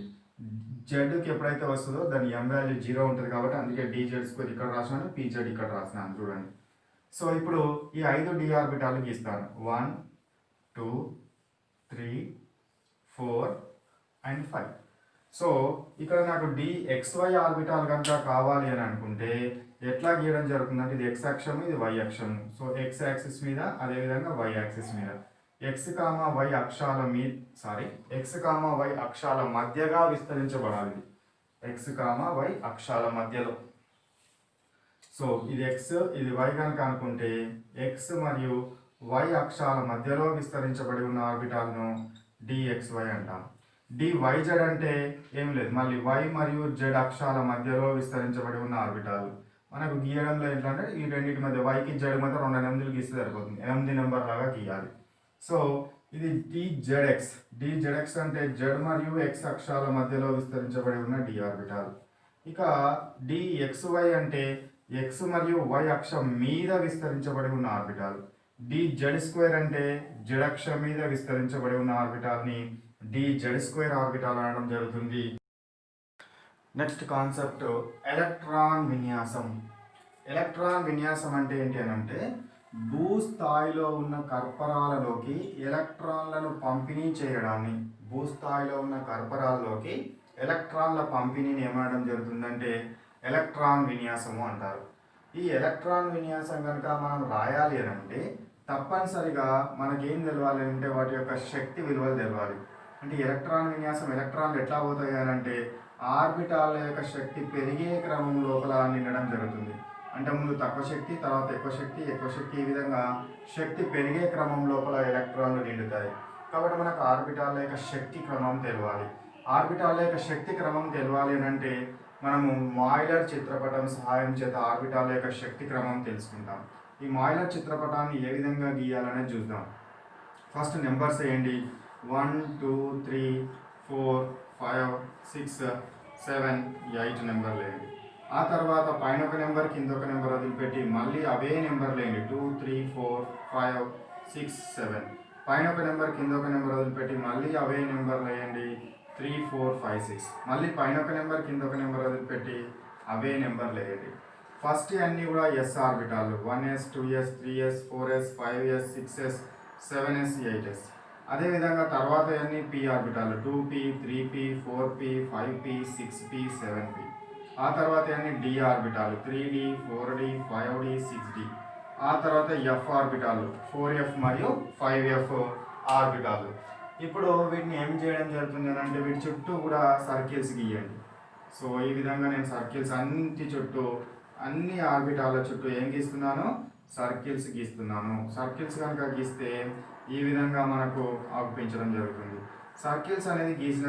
జెడ్కి ఎప్పుడైతే వస్తుందో దాని m వాల్యూ 0 ఉంటుంది కాబట్టి అందుకే dz² ఇక్కడ రాసినాను, pz ఇక్కడ రాసినాను చూడండి. సో ఇప్పుడు ఈ 5 d ఆర్బిటాలు గీస్తాను. 1 2 3 4 అండ్ 5. సో ఇక్కడ నాకు dxy ఆర్బిటాల్ కనుక కావాలి అని అనుకుంటే ఎట్లా గీయడం జరుగుతుందంటే ఇది x అక్షం, ఇది y అక్షం. సో x యాక్సిస్ మీద, అదేవిధంగా y యాక్సిస్ మీద x, y అక్షాల అక్షాల మధ్యగా విస్తరించబడాలి. x, y అక్షాల మధ్యలో. సో ఇది x, ఇది y కనుక అనుకుంటే x మరియు y అక్షాల మధ్యలో విస్తరించబడి ఉన్న ఆర్బిటాల్ను dxy అంటాం. dyz అంటే ఏం లేదు, మళ్ళీ y మరియు z అక్షాల మధ్యలో విస్తరించబడి ఉన్న ఆర్బిటాల్. మనకు గీయడంలో ఏంటంటే ఈ రెండింటి మధ్య yకి z మధ్య 2 ఎనిమిదిలు గీస్తే సరిపోతుంది, 8 నెంబర్ లాగా గీయాలి. సో ఇది dZx అంటే z మరియు x అక్షాల మధ్యలో విస్తరించబడి ఉన్న d ఆర్బిటాల్. ఇక dxy అంటే x మరియు y అక్షం మీద విస్తరించబడి ఉన్న ఆర్బిటాల్. dz² అంటే z అక్షం మీద విస్తరించబడి ఉన్న ఆర్బిటాల్ని dz² ఆర్బిటాల్ అనడం జరుగుతుంది. నెక్స్ట్ కాన్సెప్ట్ ఎలక్ట్రాన్ విన్యాసం. ఎలక్ట్రాన్ విన్యాసం అంటే ఏంటి అని అంటే భూస్థాయిలో ఉన్న కర్పరాలలోకి ఎలక్ట్రాన్లను పంపిణీ చేయడాన్ని, భూస్థాయిలో ఉన్న కర్పరాల్లోకి ఎలక్ట్రాన్ల పంపిణీని ఏమనడం జరుగుతుందంటే ఎలక్ట్రాన్ విన్యాసము అంటారు. ఈ ఎలక్ట్రాన్ విన్యాసం కనుక మనం రాయాలి అని అంటే తప్పనిసరిగా మనకేం తెలవాలి అంటే వాటి యొక్క శక్తి విలువలు తెలవాలి. అంటే ఎలక్ట్రాన్ విన్యాసం, ఎలక్ట్రాన్లు ఎట్లా పోతాయి అని అంటే ఆర్బిటాల యొక్క శక్తి పెరిగే క్రమం లోపల నిండడం జరుగుతుంది. అంటే ముందు తక్కువ శక్తి, తర్వాత ఎక్కువ శక్తి, ఈ విధంగా శక్తి పెరిగే క్రమం లోపల ఎలక్ట్రాన్లు నిండుతాయి. కాబట్టి మనకు ఆర్బిటాల యొక్క శక్తి క్రమం తెలవాలి. ఆర్బిటాల యొక్క శక్తి క్రమం తెలవాలి అని అంటే మనము మాయిలర్ చిత్రపటం సహాయం చేత ఆర్బిటాల యొక్క శక్తి క్రమం తెలుసుకుంటాం. ఈ మాయిలర్ చిత్రపటాన్ని ఏ విధంగా గీయాలనేది చూద్దాం. ఫస్ట్ నెంబర్స్ వేయండి. 1 2 3 4 5 6 7 8 నెంబర్లు వేయండి. ఆ తర్వాత పైన ఒక నెంబర్, కింద ఒక నెంబర్ వదిలిపెట్టి మళ్ళీ అవే నెంబర్లు వేయండి. 2 3 4 5 6 7. పైన ఒక నెంబర్, కింద ఒక నెంబర్ వదిలిపెట్టి మళ్ళీ అవే నెంబర్లు వేయండి. 3 4 5 6. మళ్ళీ పైన ఒక నెంబర్, కింద ఒక నెంబర్ వదిలిపెట్టి అవే నెంబర్లు వేయండి. ఫస్ట్ అన్నీ కూడా yes ఆర్బిటాలు. 1s 2s 3s 4s 5s 6s 7s 8s. అదేవిధంగా తర్వాత అన్ని p ఆర్బిటాలు. 2p 3p 4p 5p 6p 7p. ఆ తర్వాత అన్ని d ఆర్బిటాలు. 3d 4d 5d 6d. ఆ తర్వాత f ఆర్బిటాలు. 4f మరియు 5f ఆర్బిటాలు. ఇప్పుడు వీటిని ఏం చేయడం జరుగుతుంది అని అంటే వీటి చుట్టూ కూడా సర్కిల్స్ గీయండి. సో ఈ విధంగా నేను సర్కిల్స్ అన్నిటి చుట్టూ, అన్ని ఆర్బిటాల చుట్టూ ఏం గీస్తున్నాను, సర్కిల్స్ గీస్తున్నాను. సర్కిల్స్ కనుక గీస్తే ఈ విధంగా మనకు ఆగుపించడం జరుగుతుంది. సర్కిల్స్ అనేది గీసిన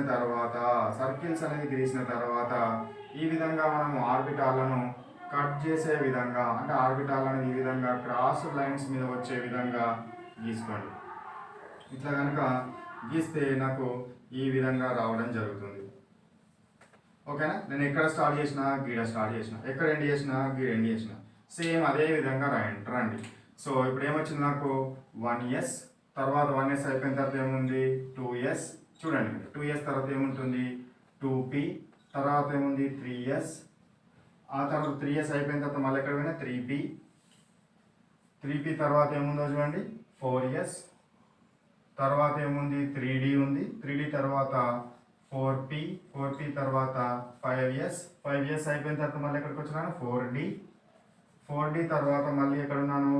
తర్వాత ఈ విధంగా మనము ఆర్బిటాలను కట్ చేసే విధంగా, అంటే ఆర్బిటాలను ఈ విధంగా క్రాస్ లైన్స్ మీద వచ్చే విధంగా గీసుకోండి. ఇట్లా కనుక గీస్తే నాకు ఈ విధంగా రావడం జరుగుతుంది. ఓకేనా? నేను ఎక్కడ స్టార్ట్ చేసినా గీడ స్టార్ట్ చేసిన, ఎక్కడ ఎండ్ చేసినా గీడ ఎండ్ చేసిన, సేమ్ అదే విధంగా రండి. సో ఇప్పుడు ఏమొచ్చింది నాకు 1s, తర్వాత 1s అయిపోయిన తర్వాత ఏముంది 2s. చూడండి 2s తర్వాత ఏముంటుంది 2p, తర్వాత ఏముంది 3s. ఆ తర్వాత 3s అయిపోయిన తర్వాత మళ్ళీ ఎక్కడ పోయినా 3p తర్వాత ఏముందో చూడండి 4s. తర్వాత ఏముంది 3d ఉంది. 3d తర్వాత 4p తర్వాత 5s అయిపోయిన తర్వాత మళ్ళీ ఎక్కడికి వచ్చినాను 4d తర్వాత మళ్ళీ ఎక్కడ ఉన్నాను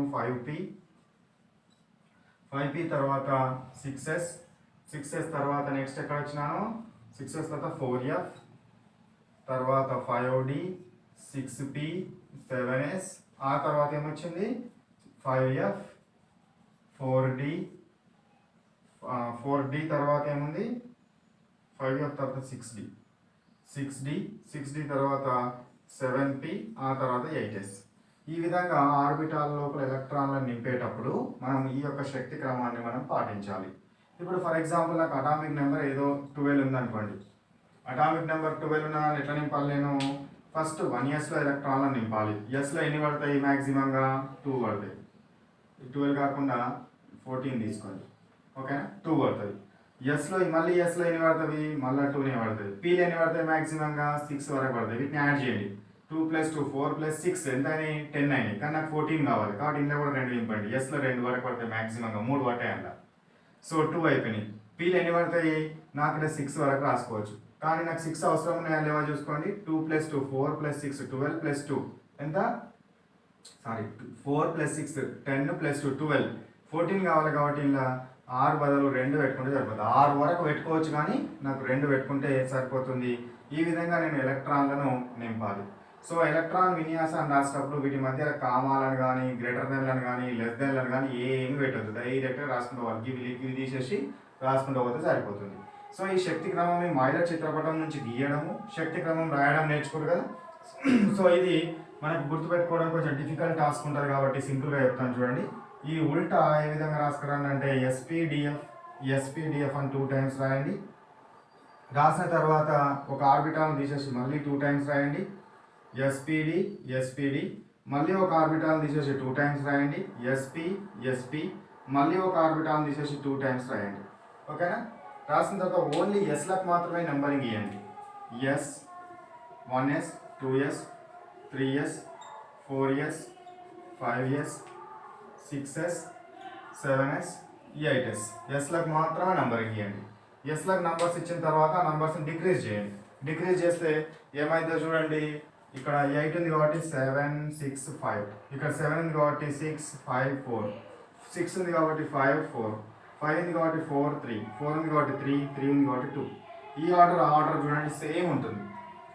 5p తర్వాత 6s తర్వాత నెక్స్ట్ ఎక్కడ వచ్చినాను 6s తర్వాత 4f తర్వాత 5d 6p 7s ఆ తర్వాత ఏమొచ్చింది 5f 4d తర్వాత ఏముంది 5f తర్వాత 6d తర్వాత 7p ఆ తర్వాత 8s. ఈ విధంగా ఆర్బిటాల్ లోపల ఎలక్ట్రాన్లను నింపేటప్పుడు మనం ఈ యొక్క శక్తి క్రమాన్ని మనం పాటించాలి. ఇప్పుడు ఫర్ ఎగ్జాంపుల్ నాకు అటామిక్ నెంబర్ ఏదో 12 ఉందనుకోండి. అటామిక్ నెంబర్ 12 ఉన్నదాన్ని ఎట్లా నింపాలి నేను ఫస్ట్ 1sలో ఎలక్ట్రాన్లను నింపాలి. ఎస్లో ఎన్ని పడతాయి మ్యాక్సిమంగా 2 పడతాయి. 12 కాకుండా 14 తీసుకోండి ఓకేనా 2 పడుతుంది. ఎస్లో మళ్ళీ ఎస్లో ఎన్ని పడుతుంది మళ్ళీ 2నే పడుతుంది. పీలు ఎన్ని పడతాయి మ్యాక్సిమంగా 6 వరకు పడతాయి. వీటిని యాడ్ చేయండి 2 + 2 4 + 6 ఎంత అయినాయి 10 అయినాయి. కానీ నాకు 14 కావాలి కాబట్టి ఇందులో కూడా 2 నింపండి. ఎస్లో 2 వరకు పడతాయి మ్యాక్సిమంగా 3 పడతాయి అలా. సో 2 అయిపోయినాయి. పీలు ఎన్ని పడతాయి నాకు ఇక్కడ 6 వరకు రాసుకోవచ్చు కానీ నాకు 6 అవసరం ఉన్నాయా లేవా చూసుకోండి. 2 + 2 4 + 6 12 + 2 ఎంత 4 + 6 10 + 2 12 14 కావాలి కాబట్టి ఇలా 6 బదులు 2 పెట్టుకుంటే సరిపోతుంది. 6 వరకు పెట్టుకోవచ్చు కానీ నాకు 2 పెట్టుకుంటే సరిపోతుంది. ఈ విధంగా నేను ఎలక్ట్రాన్లను నింపాలి. సో ఎలక్ట్రాన్ విన్యాసాన్ని రాసేటప్పుడు వీటి మధ్య కామాలను కానీ గ్రేటర్ దెన్లను కానీ లెస్ దెన్లను కానీ ఏమి పెట్టద్దు. డైరెక్ట్గా రాసుకుంటూ పోవాలి. ఇవి తీసేసి రాసుకుంటూ పోతే సరిపోతుంది. సో ఈ శక్తి క్రమం మాయిలర్ చిత్రపటం నుంచి గీయడము శక్తి క్రమం రాయడం నేర్చుకోరు కదా. సో ఇది మనకు గుర్తుపెట్టుకోవడం కొంచెం డిఫికల్ట్ టాస్క్ ఉంటుంది కాబట్టి సింపుల్గా చెప్తాను చూడండి. ఈ ఉల్టా ఏ విధంగా రాసుకురండి అంటే ఎస్పీడిఎఫ్ అని 2 టైమ్స్ రాయండి. రాసిన తర్వాత ఒక ఆర్బిటాల్ తీసేసి మళ్ళీ 2 టైమ్స్ రాయండి. ఎస్పీడి మళ్ళీ ఒక ఆర్బిటాల్ తీసేసి 2 టైమ్స్ రాయండి. ఎస్పీ మళ్ళీ ఒక ఆర్బిటాల్ తీసేసి 2 టైమ్స్ రాయండి. ఓకేనా. రాసిన తర్వాత ఓన్లీ ఎస్లకు మాత్రమే నెంబరింగ్ ఇవ్వండి. Yes 1s 2s 3s 4s 5s 6s 7s 8s ఎస్లకు మాత్రమే నంబరింగ్ ఇవ్వండి. ఎస్లకు నంబర్స్ ఇచ్చిన తర్వాత నంబర్స్ని డిక్రీజ్ చేయండి. డిక్రీజ్ చేస్తే ఏమైందో చూడండి. ఇక్కడ 8 ఉంది కాబట్టి 7 6 5 ఇక్కడ 7 ఉంది కాబట్టి 6 5 4 6 ఉంది కాబట్టి 5 4 5 ఉంది కాబట్టి 4 3 4 ఉంది కాబట్టి 3 ఉంది కాబట్టి 2. ఈ ఆర్డర్ చూడండి సేమ్ ఉంటుంది.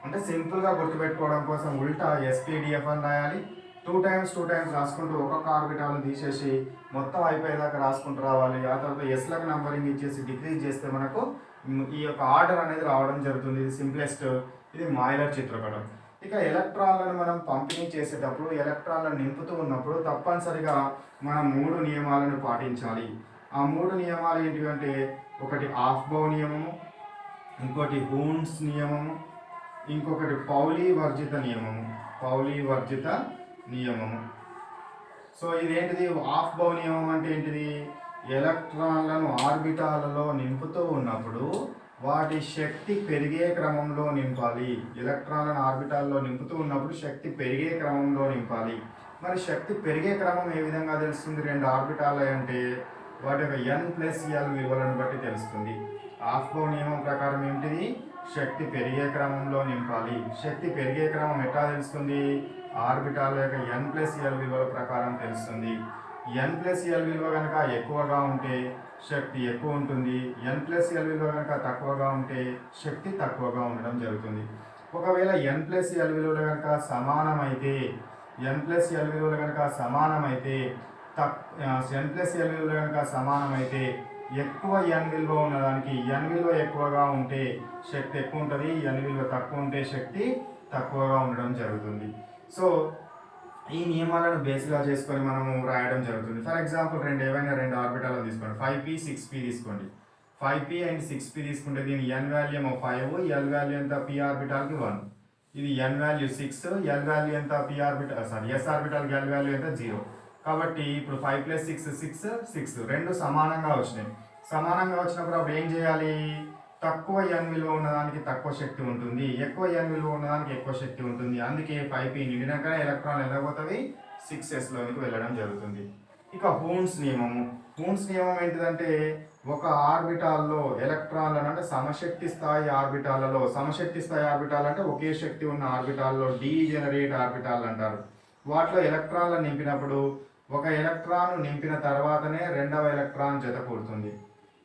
అంటే సింపుల్గా గుర్తుపెట్టుకోవడం కోసం ఉల్టా ఎస్పీడిఎఫ్ అని రాయాలి. 2 టైమ్స్ రాసుకుంటూ ఒక్కొక్క ఆర్బిటాల్ని తీసేసి మొత్తం అయిపోయేదాకా రాసుకుంటూ రావాలి. ఆ తర్వాత ఎస్లకు నంబరింగ్ ఇచ్చేసి డిక్రీజ్ చేస్తే మనకు ఈ యొక్క ఆర్డర్ అనేది రావడం జరుగుతుంది. ఇది సింప్లెస్ట్. ఇది మాయిలర్ చిత్రపటం. ఇక ఎలక్ట్రాన్లను మనం పంపిణీ చేసేటప్పుడు ఎలక్ట్రాన్లను నింపుతూ ఉన్నప్పుడు తప్పనిసరిగా మనం 3 నియమాలను పాటించాలి. ఆ 3 నియమాలు ఏంటివి అంటే ఒకటి ఆఫ్బౌ నియమము, ఇంకోటి హూన్స్ నియమము, ఇంకొకటి పౌలీ వర్జిత నియమము. సో ఇదేంటిది ఆఫ్బౌ నియమం అంటే ఏంటిది ఎలక్ట్రాన్లను ఆర్బిటాలలో నింపుతూ ఉన్నప్పుడు వాటి శక్తి పెరిగే క్రమంలో నింపాలి. ఎలక్ట్రాన్లను ఆర్బిటాల్లో నింపుతూ ఉన్నప్పుడు శక్తి పెరిగే క్రమంలో నింపాలి. మరి శక్తి పెరిగే క్రమం ఏ విధంగా తెలుస్తుంది? 2 ఆర్బిటాలు అంటే వాటి యొక్క n+l విలువలను బట్టి తెలుస్తుంది. ఆఫ్బౌ నియమం ప్రకారం ఏంటిది శక్తి పెరిగే క్రమంలో నింపాలి. శక్తి పెరిగే క్రమం ఎట్లా తెలుస్తుంది? ఆర్బిటాల్ యొక్క n+l విలువల ప్రకారం తెలుస్తుంది. n+l విలువ కనుక ఎక్కువగా ఉంటే శక్తి ఎక్కువ ఉంటుంది. n+l విలువ కనుక తక్కువగా ఉంటే శక్తి తక్కువగా ఉండడం జరుగుతుంది. ఒకవేళ n+l విలువలు కనుక సమానమైతే ఎక్కువ n విలువ ఉన్నదానికి n విలువ ఎక్కువగా ఉంటే శక్తి ఎక్కువ ఉంటుంది. n విలువ తక్కువ ఉంటే శక్తి తక్కువగా ఉండడం జరుగుతుంది. సో ఈ నియమాలను బేస్గా చేసుకొని మనము రాయడం జరుగుతుంది. ఫర్ ఎగ్జాంపుల్ ఏవైనా 2 ఆర్బిటాలు తీసుకోండి. 5p 6p తీసుకోండి. 5p అండ్ 6p తీసుకుంటే దీని n వాల్యూ ఏమో 5, l వాల్యూ ఎంత p ఆర్బిటాల్కి 1. ఇది n వాల్యూ 6, l వాల్యూ ఎంత p orbital s ఆర్బిటాల్కి l value ఎంత 0. కాబట్టి ఇప్పుడు 5 + 6 రెండు సమానంగా వచ్చినాయి. సమానంగా వచ్చినప్పుడు అప్పుడు ఏం చేయాలి? తక్కువ n విలువ ఉన్నదానికి తక్కువ శక్తి ఉంటుంది, ఎక్కువ n విలువ ఉన్నదానికి ఎక్కువ శక్తి ఉంటుంది. అందుకే 5p నిండినాక ఎలక్ట్రాన్ వెళ్ళబోతుంది 6sలోనికి వెళ్ళడం జరుగుతుంది. ఇక హూన్స్ నియమము. హూన్స్ నియమం ఏంటిదంటే ఒక ఆర్బిటాల్లో ఎలక్ట్రాన్లను అంటే సమశక్తి స్థాయి ఆర్బిటాల్ అంటే ఒకే శక్తి ఉన్న ఆర్బిటాల్లో డీజెనరేట్ ఆర్బిటాల్ అంటారు. వాటిలో ఎలక్ట్రాన్లను నింపినప్పుడు ఒక ఎలక్ట్రాన్ నింపిన తర్వాతనే రెండవ ఎలక్ట్రాన్ జత కూడుతుంది.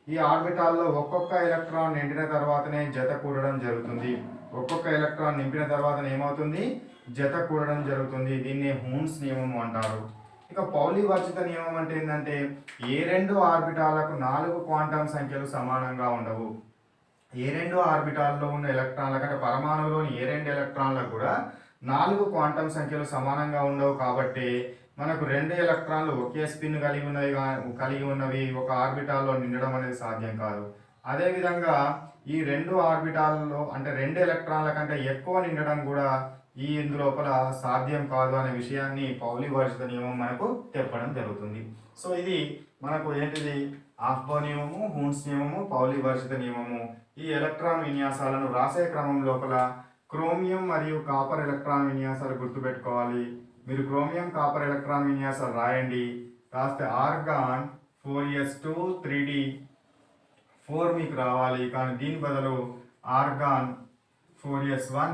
ఈ ఆర్బిటాల్లో ఒక్కొక్క ఎలక్ట్రాన్ నిండిన తర్వాతనే జత కూడడం జరుగుతుంది. ఒక్కొక్క ఎలక్ట్రాన్ నింపిన తర్వాత ఏమవుతుంది, జత కూడడం జరుగుతుంది. దీన్ని హూన్స్ నియమం అంటారు. ఇక పౌలి వర్జిత నియమం అంటే ఏంటంటే ఏ రెండు ఆర్బిటాలకు 4 క్వాంటం సంఖ్యలు సమానంగా ఉండవు. ఏ రెండు ఆర్బిటాల్లో ఉన్న ఎలక్ట్రాన్ల కంటే పరమాణువులోని ఏ రెండు ఎలక్ట్రాన్లకు కూడా 4 క్వాంటం సంఖ్యలు సమానంగా ఉండవు. కాబట్టి మనకు రెండు ఎలక్ట్రాన్లు ఒకే స్పిన్ కలిగి ఉన్నవి ఒక ఆర్బిటాల్లో నిండడం అనేది సాధ్యం కాదు. అదేవిధంగా ఈ రెండు ఆర్బిటాల్లో అంటే రెండు ఎలక్ట్రాన్ల కంటే ఎక్కువ నిండడం కూడా ఈ ఇందులోపల సాధ్యం కాదు అనే విషయాన్ని పౌలి వర్జిత నియమం మనకు చెప్పడం జరుగుతుంది. సో ఇది మనకు ఏంటిది, ఆఫ్బో నియమము, హూన్స్ నియమము, పౌలి వర్జిత నియమము. ఈ ఎలక్ట్రాన్ విన్యాసాలను రాసే క్రమం లోపల క్రోమియం మరియు కాపర్ ఎలక్ట్రాన్ విన్యాసాలు గుర్తుపెట్టుకోవాలి. మీరు క్రోమియం కాపర్ ఎలక్ట్రాన్ విన్యాసాలు రాయండి. రాస్తే ఆర్గాన్ 4s2 3d4 మీకు రావాలి. కానీ దీని బదులు ఆర్గాన్ 4s1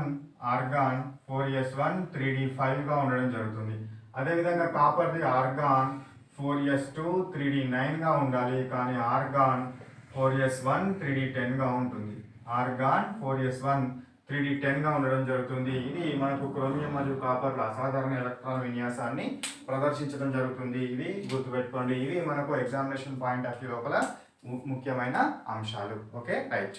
3d5గా ఉండడం జరుగుతుంది. అదేవిధంగా కాపర్ది ఆర్గాన్ 4s2 3d9గా ఉండాలి. కానీ ఆర్గాన్ 4s1 3d10గా ఉంటుంది. ఆర్గాన్ 4s1 3d10గా ఉండడం జరుగుతుంది. ఇది మనకు క్రోమియం మరియు కాపర్ల అసాధారణ ఎలక్ట్రాన్ విన్యాసాన్ని ప్రదర్శించడం జరుగుతుంది. ఇవి గుర్తుపెట్టుకోండి. ఇవి మనకు ఎగ్జామినేషన్ పాయింట్ ఆఫ్ వ్యూ లోపల ముఖ్యమైన అంశాలు. Okay, right.